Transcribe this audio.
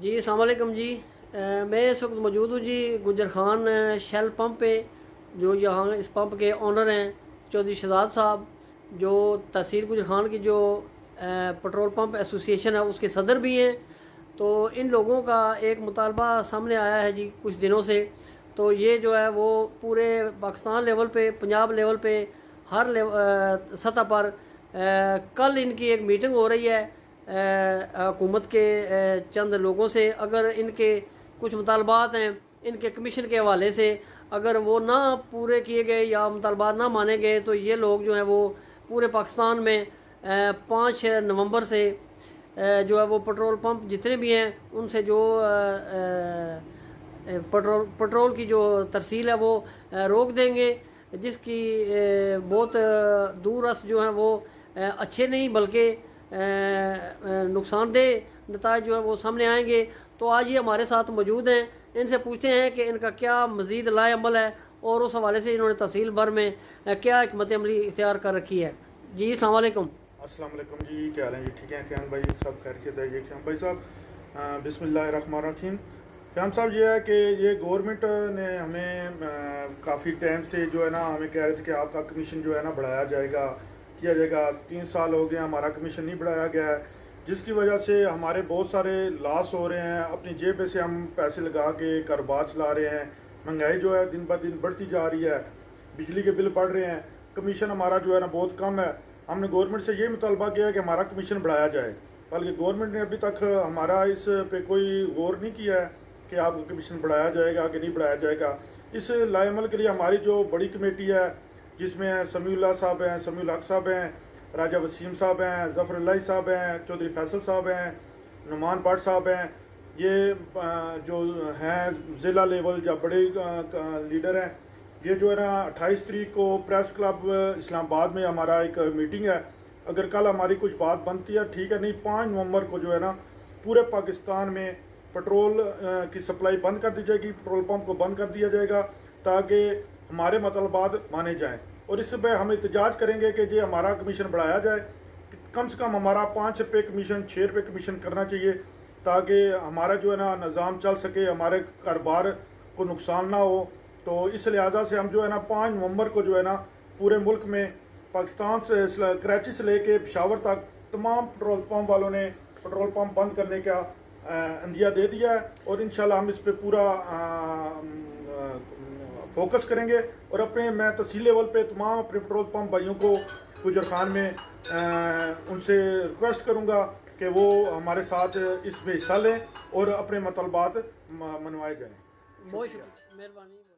जी अस्सलाम वालेकुम जी। मैं इस वक्त मौजूद हूँ जी गुजर खान शेल पंप पे, जो यहाँ इस पंप के ओनर हैं चौधरी शहजाद साहब, जो तहसील गुजर खान की जो पेट्रोल पंप एसोसिएशन है उसके सदर भी हैं। तो इन लोगों का एक मुतालबा सामने आया है जी कुछ दिनों से। तो ये जो है वो पूरे पाकिस्तान लेवल पे, पंजाब लेवल पे, हर सतह पर कल इनकी एक मीटिंग हो रही है हुकूमत के चंद लोगों से। अगर इनके कुछ मुतालबात हैं इनके कमीशन के हवाले से, अगर वो ना पूरे किए गए या मुतालबात ना माने गए तो ये लोग जो हैं वो पूरे पाकिस्तान में 5 नवंबर से जो है वो पेट्रोल पंप जितने भी हैं उनसे जो पेट्रोल की जो तरसील है वो रोक देंगे, जिसकी बहुत दूरअस जो हैं वो अच्छे नहीं बल्कि नुकसानदेह नताज जो है वो सामने आएंगे। तो आज ये हमारे साथ मौजूद हैं, इनसे पूछते हैं कि इनका क्या मज़ीद लाए अमल है और उस हवाले से इन्होंने तहसील भर में क्या हिकमत अमली इख्तियार कर रखी है। जी अस्सलाम वालेकुम। अस्सलाम वालेकुम जी, क्या हाल है जी? ठीक है ख़याम भाई, सब खैरियत है जी। ख़याम भाई साहब, बिस्मिल्लाहिर्रहमानिर्रहीम। ख़याम साहब ये है कि ये गवर्नमेंट ने हमें काफ़ी टाइम से जो है ना हमें कह रहे थे कि आपका कमीशन जो है ना बढ़ाया जाएगा, किया जाएगा। 3 साल हो गए हमारा कमीशन नहीं बढ़ाया गया है, जिसकी वजह से हमारे बहुत सारे लॉस हो रहे हैं। अपनी जेब से हम पैसे लगा के कारोबार चला रहे हैं। महंगाई जो है दिन ब दिन बढ़ती जा रही है, बिजली के बिल बढ़ रहे हैं, कमीशन हमारा जो है ना बहुत कम है। हमने गवर्नमेंट से ये मुतालबा किया कि हमारा कमीशन बढ़ाया जाए, बल्कि गवर्नमेंट ने अभी तक हमारा इस पे कोई गौर नहीं किया है कि आपका कमीशन बढ़ाया जाएगा कि नहीं बढ़ाया जाएगा। इस लाएमल के लिए हमारी जो बड़ी कमेटी है, जिसमें समीउल्लाह साहब हैं, समीउल हक साहब हैं, राजा वसीम साहब हैं, ज़फ़र अल्लाही साहब हैं, चौधरी फैसल साहब हैं, नुमान भट्ट साहब हैं, ये जो हैं ज़िला लेवल या बड़े लीडर हैं। ये जो है ना 28 तारीख को प्रेस क्लब इस्लामाबाद में हमारा एक मीटिंग है। अगर कल हमारी कुछ बात बनती है ठीक है, नहीं 5 नवंबर को जो है ना पूरे पाकिस्तान में पेट्रोल की सप्लाई बंद कर दी जाएगी, पेट्रोल पंप को बंद कर दिया जाएगा ताकि हमारे मतलबात माने जाएं। और इस पर हम एहतजाज करेंगे कि ये हमारा कमीशन बढ़ाया जाए, कम से कम हमारा 5 रुपये कमीशन, 6 रुपये कमीशन करना चाहिए, ताकि हमारा जो है ना निज़ाम चल सके, हमारे कारोबार को नुकसान ना हो। तो इस लिहाजा से हम जो है ना 5 नवंबर को जो है ना पूरे मुल्क में पाकिस्तान से कराची से लेके पेशावर तक तमाम पेट्रोल पंप वालों ने पेट्रोल पंप बंद करने का अंदिया दे दिया है। और इंशाल्लाह हम इस पे पूरा फोकस करेंगे। और मैं तहसील लेवल पे तमाम अपने पेट्रोल पंप भाइयों को गुजर खान में उनसे रिक्वेस्ट करूँगा कि वो हमारे साथ इसमें हिस्सा लें और अपने मतलबात मनवाए जाएँ। बहुत शुक्रिया, मेहरबानी।